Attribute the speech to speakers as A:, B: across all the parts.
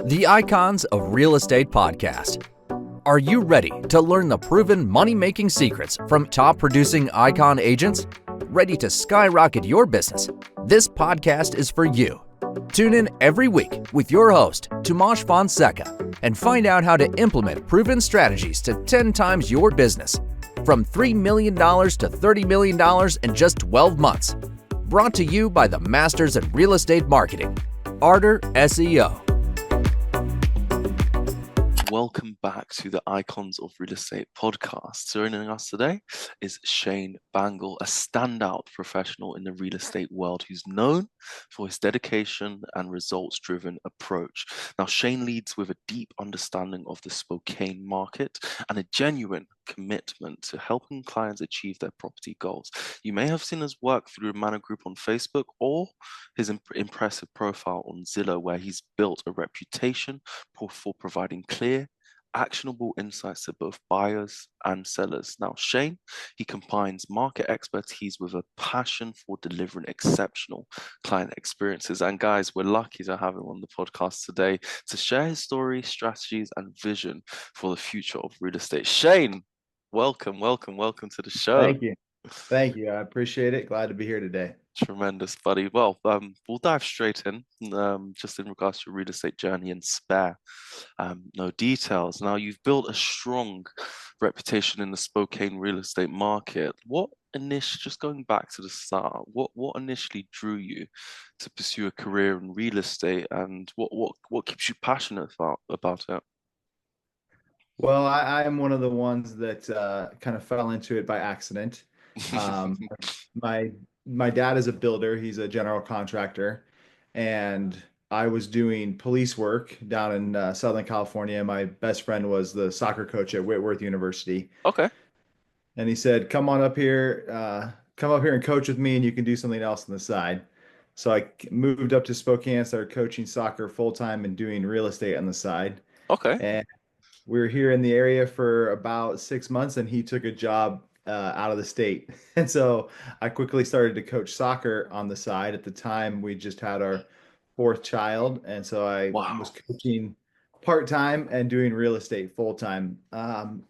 A: The Icons of Real Estate Podcast. Are you ready to learn the proven money-making secrets from top-producing Icon agents? Ready to skyrocket your business? This podcast is for you. Tune in every week with your host, Tomasz Fonseca, and find out how to implement proven strategies to 10 times your business, from $3 million to $30 million in just 12 months. Brought to you by the Masters in Real Estate Marketing, Arter SEO.
B: Welcome back to the Icons of Real Estate podcast. Joining us today is Shane Bangle, a standout professional in the real estate world who's known for his dedication and results-driven approach. Now, Shane leads with a deep understanding of the Spokane market and a genuine commitment to helping clients achieve their property goals. You may have seen his work through a Manor Group on Facebook or his impressive profile on Zillow, where he's built a reputation for providing clear, actionable insights to both buyers and sellers. Now, Shane, he combines market expertise with a passion for delivering exceptional client experiences. And guys, we're lucky to have him on the podcast today to share his story, strategies, and vision for the future of real estate. Shane, welcome to the show.
C: Thank you. I appreciate it. Glad to be here today.
B: Tremendous, buddy. Well, we'll dive straight in, just in regards to real estate journey and spare no details. Now, you've built a strong reputation in the Spokane real estate market. Just going back to the start, what initially drew you to pursue a career in real estate, and what keeps you passionate about it?
C: Well, I am one of the ones that kind of fell into it by accident. My dad is a builder. He's a general contractor, and I was doing police work down in Southern California. My best friend was the soccer coach at Whitworth University.
B: Okay.
C: And he said, come up here and coach with me, and you can do something else on the side. So I moved up to Spokane, started coaching soccer full-time and doing real estate on the side.
B: Okay.
C: And we were here in the area for about 6 months, and he took a job out of the state. And so I quickly started to coach soccer on the side. At the time, we just had our fourth child. And so I was coaching part-time and doing real estate full-time.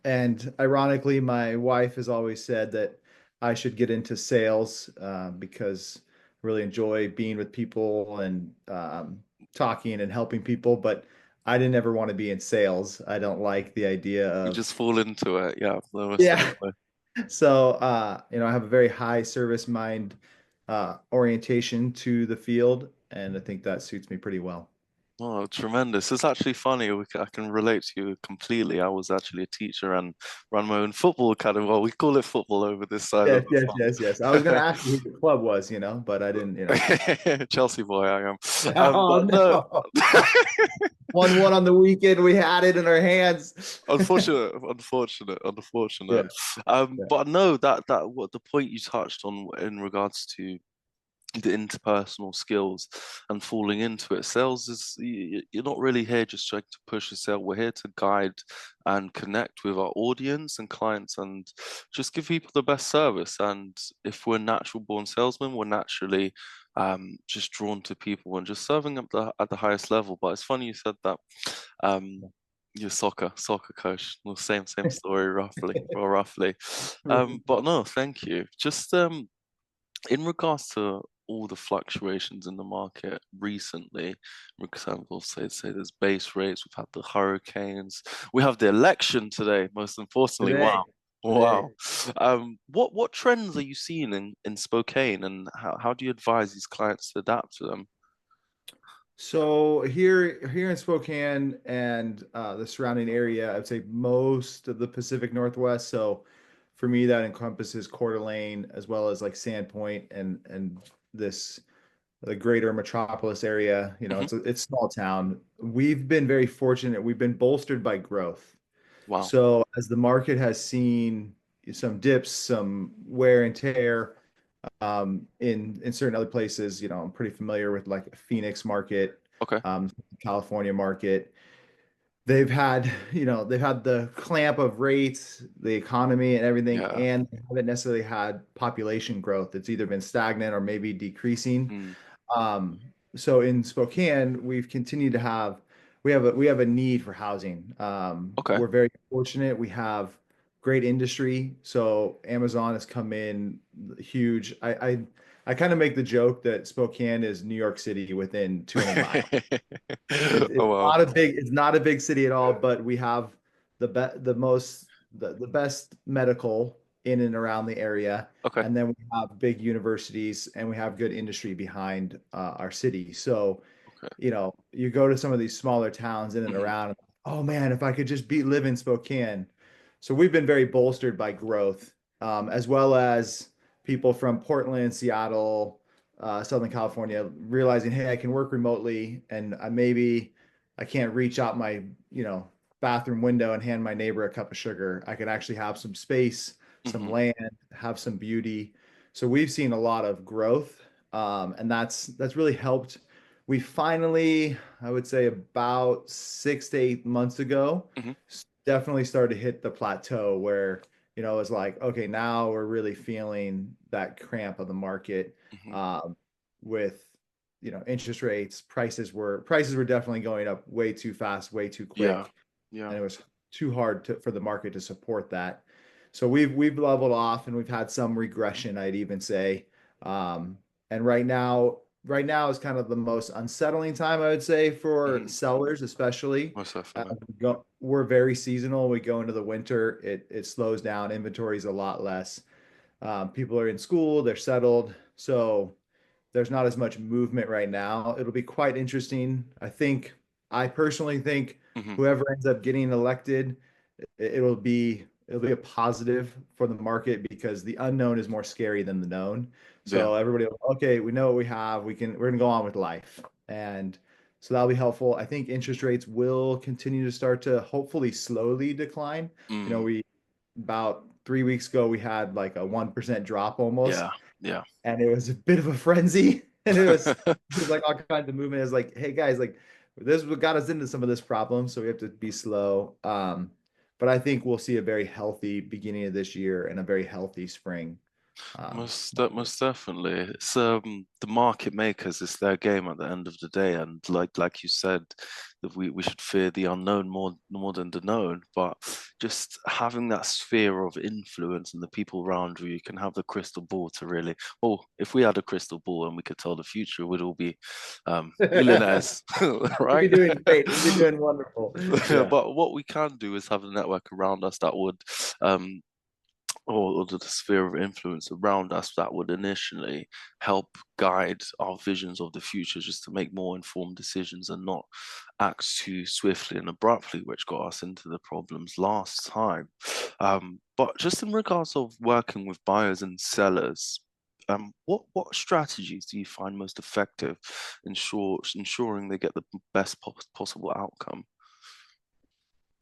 C: And ironically, my wife has always said that I should get into sales because I really enjoy being with people and talking and helping people. But I didn't ever want to be in sales. I don't like the idea of...
B: You just fall into it. Yeah.
C: Yeah. So, I have a very high service mind orientation to the field, and I think that suits me pretty well.
B: Oh, tremendous. It's actually funny. I can relate to you completely. I was actually a teacher and run my own football academy. Well, we call it football over this side.
C: Yes. I was going to ask you who the club was, but I didn't,
B: Chelsea boy, I am.
C: No. 1-1 on the weekend. We had it in our hands.
B: Unfortunate.
C: Yeah.
B: But no, that what the point you touched on in regards to the interpersonal skills and falling into it. Sales is, you're not really here just trying to push a sale. We're here to guide and connect with our audience and clients and just give people the best service. And if we're natural born salesmen, we're naturally just drawn to people and just serving up at the highest level. But it's funny you said that you're soccer coach. Well, same story roughly. But no, thank you. Just in regards to all the fluctuations in the market recently, for example, say there's base rates, we've had the hurricanes, we have the election today, most importantly. Wow. What trends are you seeing in Spokane, and how do you advise these clients to adapt to them?
C: So here in Spokane and the surrounding area, I'd say most of the Pacific Northwest. So for me, that encompasses Coeur d'Alene as well as like Sandpoint and the greater metropolis area. It's small town. We've been very fortunate. We've been bolstered by growth.
B: Wow.
C: So as the market has seen some dips, some wear and tear in certain other places, I'm pretty familiar with like Phoenix market,
B: okay,
C: California market. They've had the clamp of rates, the economy and everything, and they haven't necessarily had population growth. It's either been stagnant or maybe decreasing. So in Spokane, we've continued to have we have a need for housing.
B: Okay.
C: We're very fortunate. We have great industry. So Amazon has come in huge. I kind of make the joke that Spokane is New York City within 200 miles.
B: Oh wow.
C: It's not a big city at all, but we have the best medical in and around the area.
B: Okay.
C: And then we have big universities and we have good industry behind our city. So
B: Okay.
C: you go to some of these smaller towns in and
B: Hmm.
C: around, oh man, if I could just live in Spokane. So we've been very bolstered by growth, as well as people from Portland, Seattle, Southern California, realizing, hey, I can work remotely and I can't reach out my, bathroom window and hand my neighbor a cup of sugar. I can actually have some space, some
B: Hmm.
C: land, have some beauty. So we've seen a lot of growth, and that's really helped. We finally, I would say about 6 to 8 months ago,
B: Hmm.
C: definitely started to hit the plateau where, it's like, okay, now we're really feeling that cramp of the market,
B: Hmm.
C: um, with, interest rates, prices were definitely going up way too fast, way too
B: Yeah.
C: quick,
B: Yeah.
C: and it was too hard for the market to support that. So we've leveled off and we've had some regression, I'd even say. Um, and right now is kind of the most unsettling time, I would say, for
B: Hmm.
C: sellers, especially.
B: Most definitely.
C: We're very seasonal. We go into the winter, it slows down. Inventory is a lot less. People are in school, they're settled, so there's not as much movement right now. It'll be quite interesting. I personally think
B: Hmm.
C: whoever ends up getting elected, it'll be a positive for the market because the unknown is more scary than the known.
B: Yeah.
C: So everybody will, okay, we know what we have. We're gonna go on with life. And so that'll be helpful. I think interest rates will continue to start to hopefully slowly decline.
B: Mm.
C: We about 3 weeks ago we had like a 1% drop almost,
B: Yeah. Yeah.
C: and it was a bit of a frenzy. And it was like all kinds of movement. It was like, hey guys, like this is what got us into some of this problem, so we have to be slow. But I think we'll see a very healthy beginning of this year and a very healthy spring.
B: Most definitely. It's the market makers, it's their game at the end of the day. And like you said, that we should fear the unknown more than the known. But just having that sphere of influence and the people around you can have the crystal ball to really, well, if we had a crystal ball and we could tell the future, we'd all be millionaires,
C: We'd be
B: right?
C: doing great. We'd be doing wonderful. Yeah.
B: But what we can do is have a network around us that would um or the sphere of influence around us that would initially help guide our visions of the future just to make more informed decisions and not act too swiftly and abruptly, which got us into the problems last time. But just in regards of working with buyers and sellers, what strategies do you find most effective ensuring they get the best possible outcome?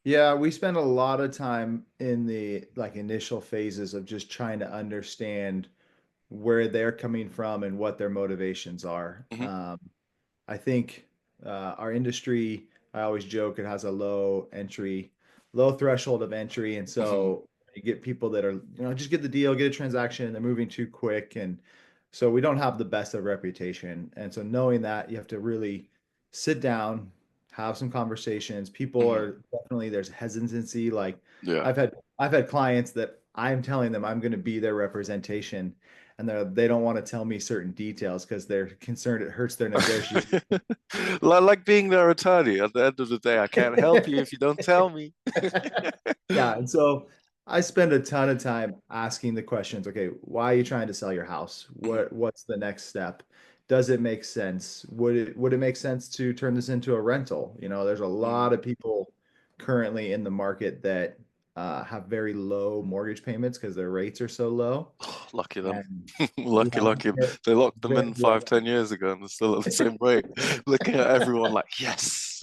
C: Yeah, we spend a lot of time in the like initial phases of just trying to understand where they're coming from and what their motivations are.
B: Hmm.
C: I think our industry, I always joke, it has a low threshold of entry, and
B: Hmm.
C: so you get people that are, just get the deal, get a transaction, and they're moving too quick, and so we don't have the best of reputation. And so knowing that, you have to really sit down, have some conversations. People
B: Hmm.
C: are definitely there's hesitancy. Like
B: Yeah.
C: I've had clients that I'm telling them I'm going to be their representation, and they don't want to tell me certain details because they're concerned it hurts their negotiation.
B: Like being their attorney at the end of the day, I can't help you if you don't tell me.
C: Yeah, and so I spend a ton of time asking the questions. Okay, why are you trying to sell your house?
B: Mhm.
C: What's the next step? Does it make sense? Would it make sense to turn this into a rental? There's a lot
B: Mm.
C: of people currently in the market that have very low mortgage payments because their rates are so low.
B: Lucky them.
C: And
B: Lucky,
C: yeah,
B: lucky. They locked them in
C: yeah.
B: 5, 10 years ago and they're still at the same rate. Looking at everyone like, yes.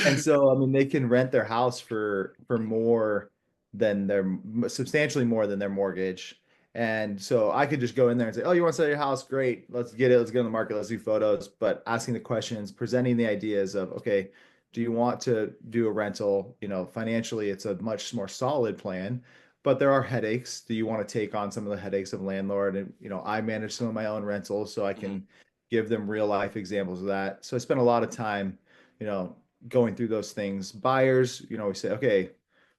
C: And so, I mean, they can rent their house for more than their substantially more than their mortgage. And so I could just go in there and say, "Oh, you want to sell your house? Great. Let's get it. Let's get on the market. Let's do photos." But asking the questions, presenting the ideas of, okay, do you want to do a rental? Financially, it's a much more solid plan, but there are headaches. Do you want to take on some of the headaches of landlord? And, I manage some of my own rentals, so I
B: Mhm.
C: can give them real life examples of that. So I spent a lot of time you know, going through those things. Buyers, you know, we say, okay,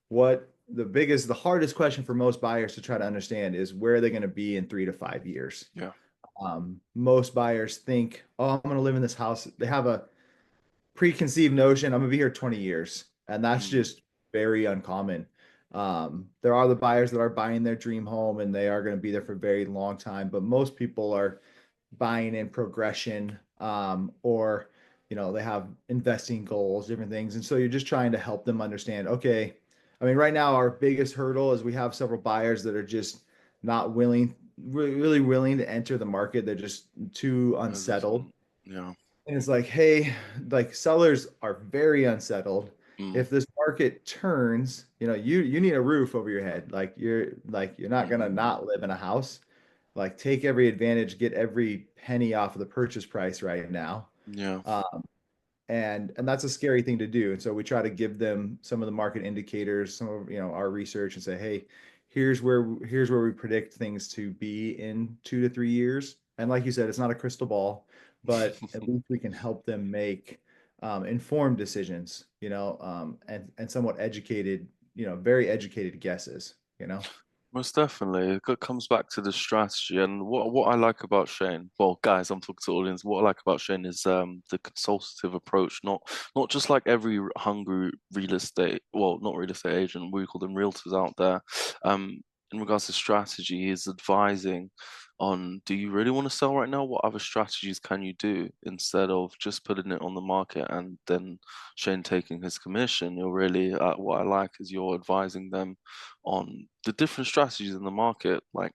C: what the hardest question for most buyers to try to understand is where are they going to be in 3 to 5 years?
B: Yeah.
C: Most buyers think, oh, I'm going to live in this house. They have a preconceived notion, I'm going to be here 20 years. And that's
B: Mm,
C: just very uncommon. There are the buyers that are buying their dream home and they are going to be there for a very long time, but most people are buying in progression, or you know, they have investing goals, different things, and so you're just trying to help them understand, okay, I mean, right now our biggest hurdle is we have several buyers that are just not willing, really willing to enter the market. They're just too unsettled.
B: hesitant. Yeah.
C: And it's like, hey, like sellers are very unsettled.
B: Mm,
C: If this market turns, you know, you need a roof over your head. You're not gonna
B: mm,
C: not live in a house. Like take every advantage, get every penny off of the purchase price right now.
B: yeah.
C: And that's a scary thing to do. And so we try to give them some of the market indicators, some of, you know, our research, and say, hey, here's where we predict things to be in 2 to 3 years. And like you said, it's not a crystal ball, but at least we can help them make informed decisions, you know, and somewhat educated, you know, very educated guesses, you know.
B: Most definitely. Comes back to the strategy. And what I like about Shane, well, guys, I'm talking to audience, what I like about Shane is the consultative approach, not just like every hungry real estate, well, not real estate agent, we call them realtors out there. Um, in regards to strategy, he's advising on, do you really want to sell right now? What other strategies can you do instead of just putting it on the market and then Shane taking his commission? You're really, what I like is you're advising them on the different strategies in the market. Like,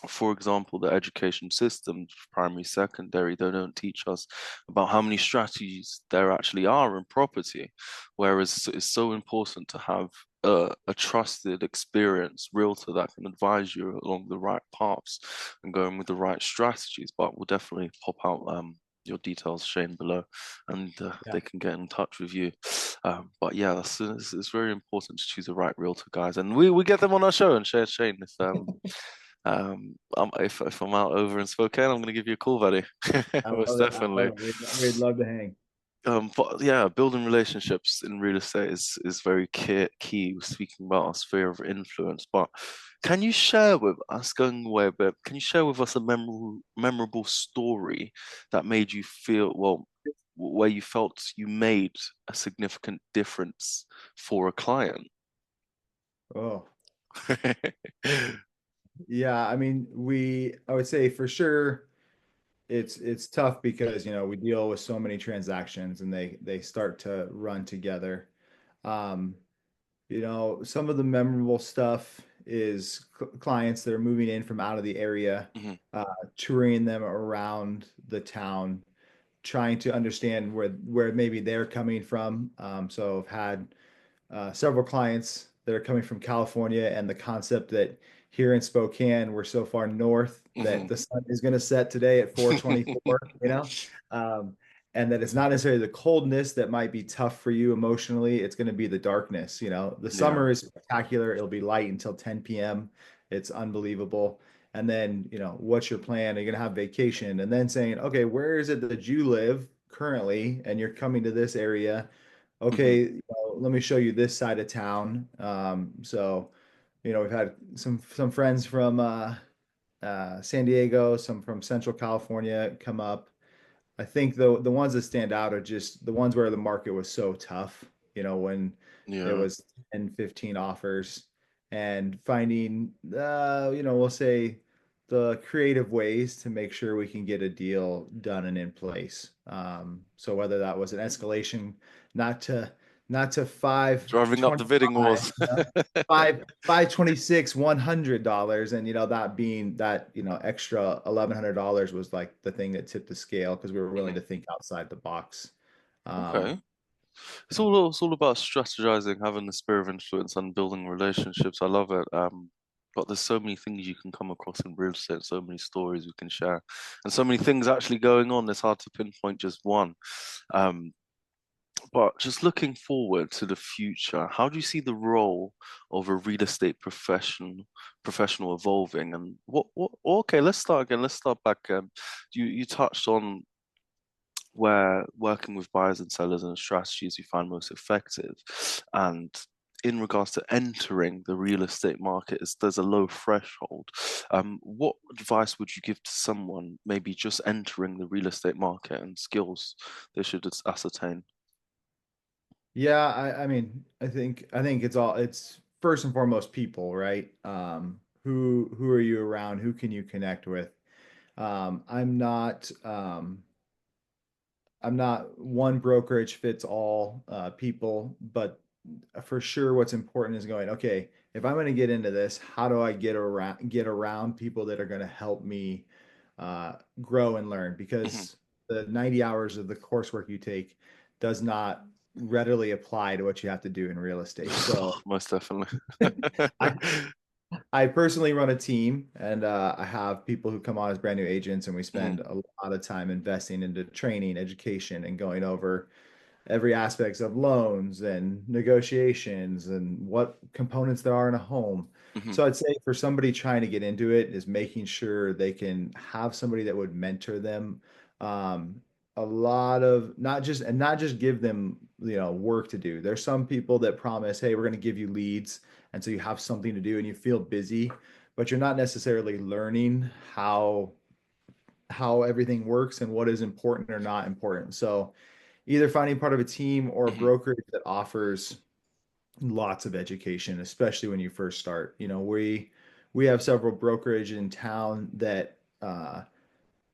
B: for example, the education system, primary, secondary, they don't teach us about how many strategies there actually are in property. Whereas it's so important to have a trusted, experienced realtor that can advise you along the right paths and going with the right strategies. But we'll definitely pop out your details, Shane, below, and
C: Yeah.
B: they can get in touch with you. But yeah, it's very important to choose the right realtor, guys, and we get them on our show and share Shane if I'm out over in Spokane, I'm gonna give you a call, buddy.
C: I
B: Most
C: love it. I
B: definitely.
C: love it. We'd love to hang.
B: But yeah, building relationships in real estate is very key. We're speaking about our sphere of influence, but can you share with us, going away a bit, can you share with us a memorable story that made you feel, well, where you felt you made a significant difference for a client?
C: Oh, yeah. I mean, I would say for sure it's tough because, you know, we deal with so many transactions and they start to run together. Um, you know, some of the memorable stuff is clients that are moving in from out of the area,
B: Mhm.
C: uh, touring them around the town, trying to understand where maybe they're coming from. So I've had several clients that are coming from California, and the concept that here in Spokane, we're so far north that
B: Mhm.
C: the sun is going to set today at 4:24, you know, and that it's not necessarily the coldness that might be tough for you emotionally. It's going to be the darkness. You know, the
B: Yeah.
C: summer is spectacular. It'll be light until 10 p.m. It's unbelievable. And then, you know, what's your plan? Are you going to have vacation? And then saying, okay, where is it that you live currently? And you're coming to this area, okay,
B: Mhm.
C: you know, let me show you this side of town. So, you know, we've had some friends from San Diego, some from Central California come up. I think the ones that stand out are just the ones where the market was so tough, you know, when it
B: Yeah.
C: was 10, 15 offers, and finding, you know, we'll say the creative ways to make sure we can get a deal done and in place. So whether that was an escalation, not to not to
B: Driving up the bidding
C: 525,
B: wars.
C: you know, 526, $100, and you know that being that, you know, extra $1,100 was like the thing that tipped the scale because we were willing
B: Mhm.
C: to think outside the box. um
B: Okay.
C: you know.
B: It's all about strategizing, having the sphere of influence and building relationships. I love it. But there's so many things you can come across in real estate, so many stories we can share, and so many things actually going on. It's hard to pinpoint just one. Um, but just looking forward to the future, how do you see the role of a real estate professional evolving? And okay, let's start again. Let's start back. You touched on where working with buyers and sellers and strategies you find most effective. And in regards to entering the real estate market, is there's a low threshold. What advice would you give to someone maybe just entering the real estate market and skills they should ascertain?
C: Yeah, I mean, I think it's first and foremost people, right? Who are you around? Who can you connect with? Um, I'm not um, I'm not one brokerage fits all people, but for sure, what's important is going, okay, if I'm going to get into this, how do I get around people that are going to help me grow and learn?
B: Mhm.
C: Because the 90 hours of the coursework you take does not readily apply to what you have to do in real estate. So
B: Most definitely.
C: I I personally run a team, and I have people who come on as brand new agents, and we
B: Mhm.
C: spend a lot of time investing into training, education, and going over every aspects of loans and negotiations and what components there are in a home.
B: Mhm.
C: So I'd say for somebody trying to get into it is making sure they can have somebody that would mentor them. Um, a lot of not just give them, work to do. There's some people that promise, hey, we're going to give you leads. And so you have something to do and you feel busy, but you're not necessarily learning how everything works and what is important or not important. So either finding part of a team or a
B: Mhm.
C: brokerage that offers lots of education, especially when you first start. We have several brokerage in town that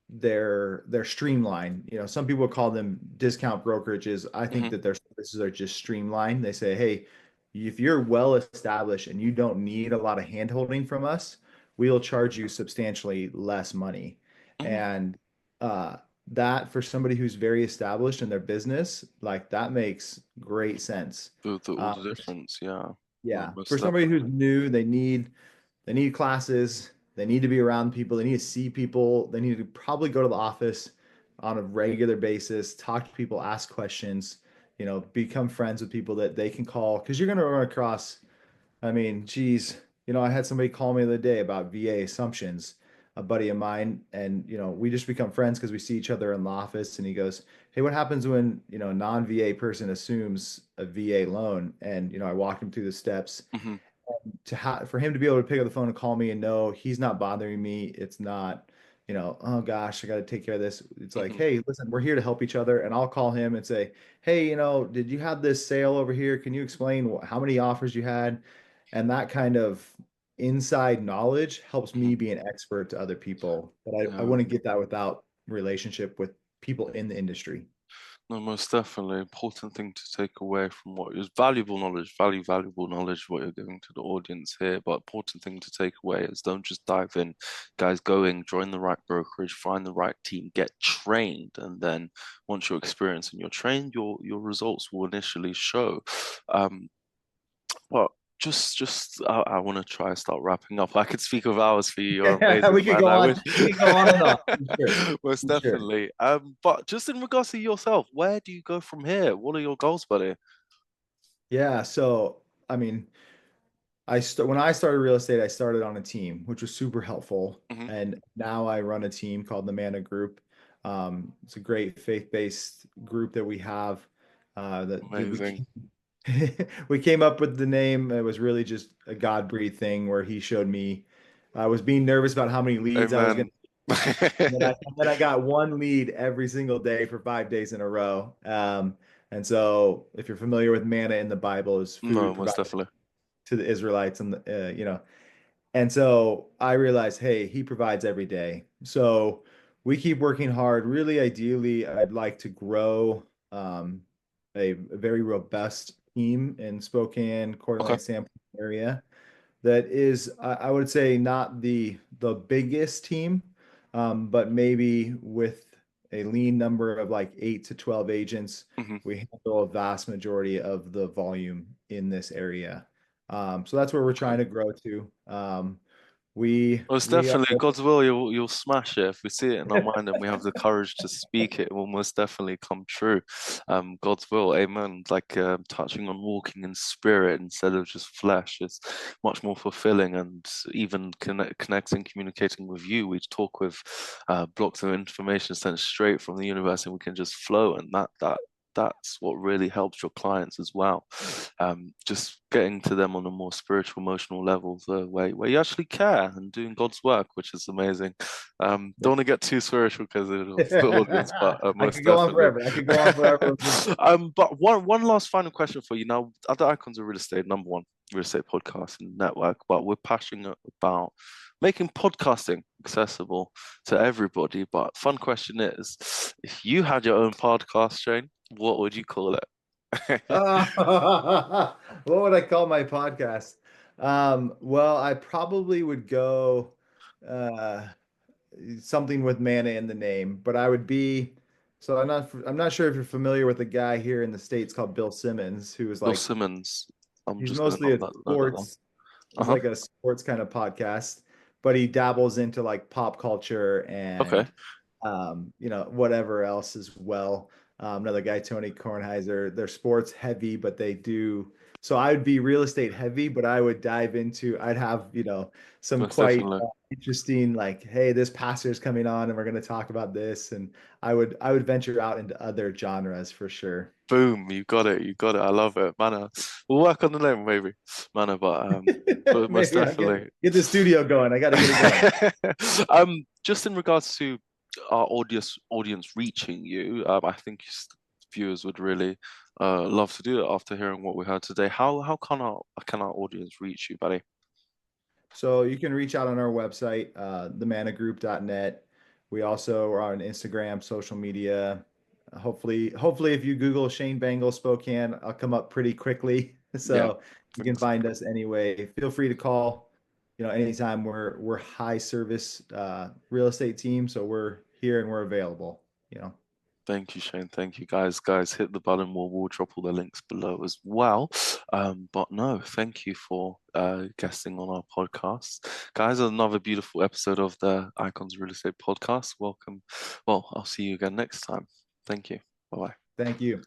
C: they're streamlined. Some people call them discount brokerages. I think
B: Mhm.
C: that their services are just streamlined. They say, hey, if you're well established and you don't need a lot of handholding from us, we'll charge you substantially less money.
B: Mhm.
C: And uh, that for somebody who's very established in their business, like that makes great sense.
B: All
C: Uh,
B: the difference, yeah. No,
C: yeah, for
B: most
C: somebody who's
B: definitely.
C: new, they need classes. They need to be around people. They need to see people. They need to probably go to the office on a regular basis, talk to people, ask questions, become friends with people that they can call because you're going to run across. I mean, geez, I had somebody call me the other day about VA assumptions, a buddy of mine, and we just become friends because we see each other in the office. And he goes, "Hey, what happens when a non-VA person assumes a VA loan?" And I walk him through the steps
B: Mhm.
C: for him to be able to pick up the phone and call me and know he's not bothering me. It's not, oh gosh, I got to take care of this. It's like,
B: Mhm.
C: hey, listen, we're here to help each other. And I'll call him and say, hey, did you have this sale over here? Can you explain how many offers you had? And that kind of inside knowledge helps
B: Mhm.
C: me be an expert to other people. But I
B: Yeah.
C: wouldn't get that without relationship with people in the industry.
B: No, most definitely. Important thing to take away from what is valuable knowledge, what you're giving to the audience here. But important thing to take away is don't just dive in. Guys, join the right brokerage, find the right team, get trained, and then once you're experienced and you're trained, your results will initially show. Um, but I want to try and start wrapping up. I could speak of hours for you. You're amazing,
C: we could
B: man.
C: go
B: I
C: on.
B: wish.
C: We could go on and on. For sure.
B: Most
C: For sure.
B: definitely. But just in regards to yourself, where do you go from here? What are your goals, buddy?
C: Yeah. So, I mean, when I started real estate, I started on a team, which was super helpful.
B: Hmm.
C: And now I run a team called the Mana Group. It's a great faith-based group that we have. That we
B: Amazing.
C: we came up with the name. It was really just a God-breathed thing where he showed me. I was being nervous about how many leads I was going
B: Amen.
C: to. And then I got one lead every single day for 5 days in a row. And so, if you're familiar with manna in the Bible, is food
B: No, most
C: provided
B: definitely.
C: to the Israelites, and and so I realized, hey, he provides every day. So we keep working hard. Really, ideally, I'd like to grow a very robust team in Spokane, Coeur
B: Okay.
C: d'Alene, Sanford area that is, I would say, not the biggest team, but maybe with a lean number of like 8 to 12 agents,
B: Hmm.
C: we handle a vast majority of the volume in this area. So that's where we're
B: Okay.
C: trying to grow to.
B: Most
C: we are.
B: definitely, God's will, you'll smash it. If we see it in our mind and we have the courage to speak it, it will most definitely come true. God's will, amen. Like touching on walking in spirit instead of just flesh is much more fulfilling. And even connecting, communicating with you, we talk with blocks of information sent straight from the universe, and we can just flow. And that's what really helps your clients as well. Just getting to them on a more spiritual, emotional level, where you actually care and doing God's work, which is amazing. Don't want to get too spiritual because of the audience, but
C: I
B: most
C: could go on
B: definitely.
C: forever. I could go on forever.
B: But one last final question for you. Now, other Icons of Real Estate, number one real estate podcast and network, but we're passionate about making podcasting accessible to everybody. But fun question is, if you had your own podcast, Shane, what would you call it?
C: What would I call my podcast? Well, I probably would go uh, something with mana in the name, but I would be. So I'm not sure if you're familiar with a guy here in the States called Bill Simmons, who is
B: Bill
C: like
B: Simmons. I'm
C: he's
B: just gonna
C: mostly a
B: note that down.
C: sports. He's
B: Uh-huh.
C: like a sports kind of podcast, but he dabbles into like pop culture
B: Okay.
C: and whatever else as well. Another guy, Tony Kornheiser, they're sports heavy, but they do. So I would be real estate heavy, but I would dive into, I'd have, some
B: Most
C: quite
B: definitely.
C: interesting, like, hey, this pastor's coming on and we're going to talk about this. And I would venture out into other genres for sure.
B: Boom, you got it, you got it. I love it. Manna. We'll work on the name maybe. Manna, but most
C: Maybe I'll
B: definitely.
C: get the studio going. I got to get it going.
B: Just in regards to our audience reaching you, I think viewers would really love to do it after hearing what we heard today. How can our audience reach you, buddy?
C: So you can reach out on our website, themanagroup.net. We also are on Instagram, social media. Hopefully, if you Google Shane Bangle Spokane, I'll come up pretty quickly.
B: Yeah,
C: So you can
B: thanks.
C: find us anyway. Feel free to call. Anytime we're high service real estate team, so we're here and we're available. You know.
B: Thank you, Shane. Thank you, guys. Guys, hit the button. We'll drop all the links below as well. But no, thank you for guesting on our podcast, guys. Another beautiful episode of the Icons Real Estate Podcast. Welcome. Well, I'll see you again next time. Thank you. Bye bye.
C: Thank you.